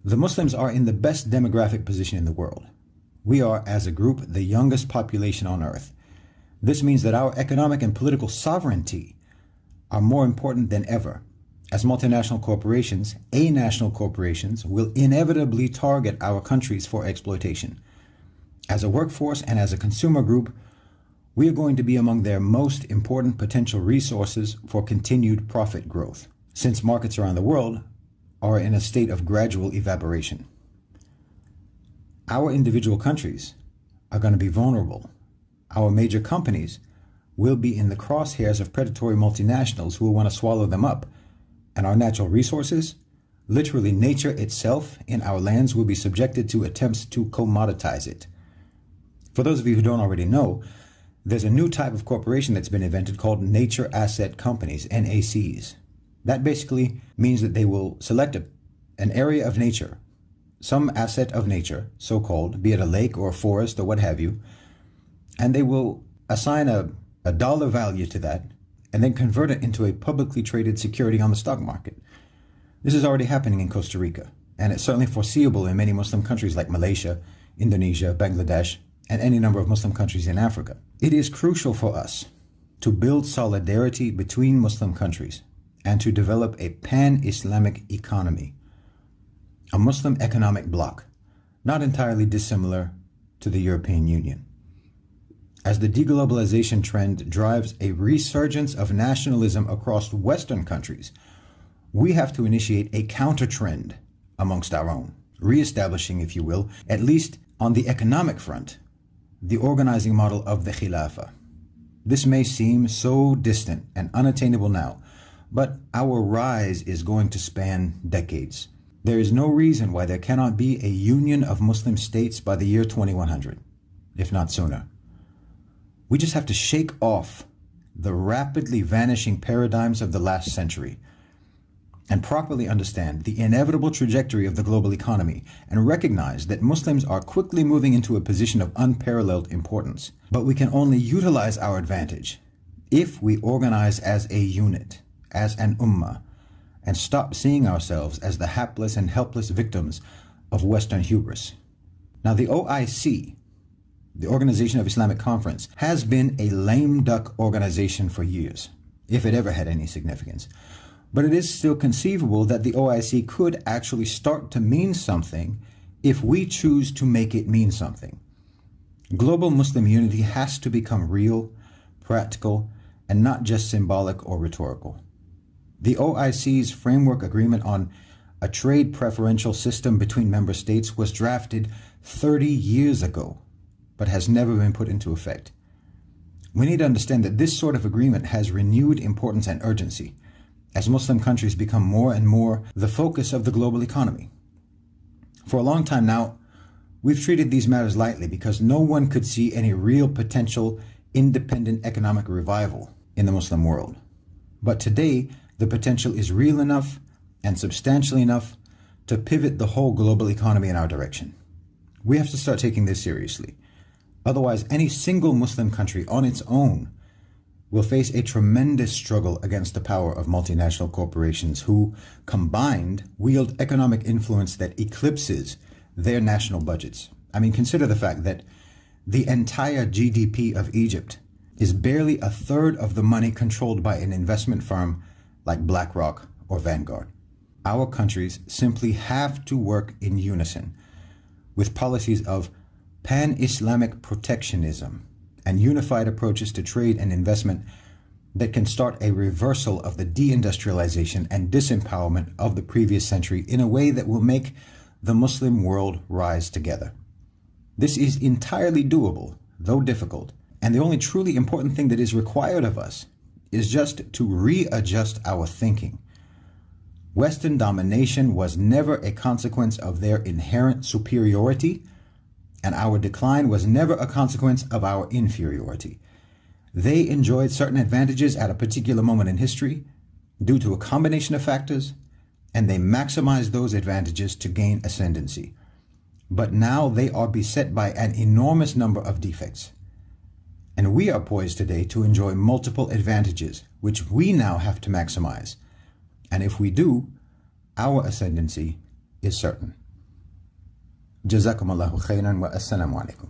The Muslims are in the best demographic position in the world. We are, as a group, the youngest population on earth. This means that our economic and political sovereignty are more important than ever, as multinational corporations, anational corporations, will inevitably target our countries for exploitation. As a workforce and as a consumer group, we are going to be among their most important potential resources for continued profit growth, since markets around the world are in a state of gradual evaporation. Our individual countries are going to be vulnerable. Our major companies will be in the crosshairs of predatory multinationals who will want to swallow them up. And our natural resources, literally nature itself in our lands, will be subjected to attempts to commoditize it. For those of you who don't already know, there's a new type of corporation that's been invented called Nature Asset Companies, NACs. That basically means that they will select an area of nature, some asset of nature, so-called, be it a lake or a forest or what have you, and they will assign a dollar value to that and then convert it into a publicly traded security on the stock market. This is already happening in Costa Rica, and it's certainly foreseeable in many Muslim countries like Malaysia, Indonesia, Bangladesh, and any number of Muslim countries in Africa. It is crucial for us to build solidarity between Muslim countries and to develop a pan-Islamic economy, a Muslim economic bloc, not entirely dissimilar to the European Union. As the deglobalization trend drives a resurgence of nationalism across Western countries, we have to initiate a counter-trend amongst our own, reestablishing, if you will, at least on the economic front, the organizing model of the Khilafah. This may seem so distant and unattainable now, but our rise is going to span decades. There is no reason why there cannot be a union of Muslim states by the year 2100, if not sooner. We just have to shake off the rapidly vanishing paradigms of the last century and properly understand the inevitable trajectory of the global economy and recognize that Muslims are quickly moving into a position of unparalleled importance. But we can only utilize our advantage if we organize as a unit, as an ummah, and stop seeing ourselves as the hapless and helpless victims of Western hubris. Now, the OIC, the Organization of Islamic Conference, has been a lame duck organization for years, if it ever had any significance. But it is still conceivable that the OIC could actually start to mean something if we choose to make it mean something. Global Muslim unity has to become real, practical, and not just symbolic or rhetorical. The OIC's framework agreement on a trade preferential system between member states was drafted 30 years ago, but has never been put into effect. We need to understand that this sort of agreement has renewed importance and urgency as Muslim countries become more and more the focus of the global economy. For a long time now, we've treated these matters lightly because no one could see any real potential independent economic revival in the Muslim world. But today, the potential is real enough and substantial enough to pivot the whole global economy in our direction. We have to start taking this seriously. Otherwise, any single Muslim country on its own will face a tremendous struggle against the power of multinational corporations who, combined, wield economic influence that eclipses their national budgets. I mean, consider the fact that the entire GDP of Egypt is barely a third of the money controlled by an investment firm like BlackRock or Vanguard. Our countries simply have to work in unison with policies of pan-Islamic protectionism and unified approaches to trade and investment that can start a reversal of the deindustrialization and disempowerment of the previous century in a way that will make the Muslim world rise together. This is entirely doable, though difficult, and the only truly important thing that is required of us is just to readjust our thinking. Western domination was never a consequence of their inherent superiority, and our decline was never a consequence of our inferiority. They enjoyed certain advantages at a particular moment in history due to a combination of factors, and they maximized those advantages to gain ascendancy. But now they are beset by an enormous number of defects. And we are poised today to enjoy multiple advantages, which we now have to maximize. And if we do, our ascendancy is certain. جزاكم الله خيرا والسلام عليكم.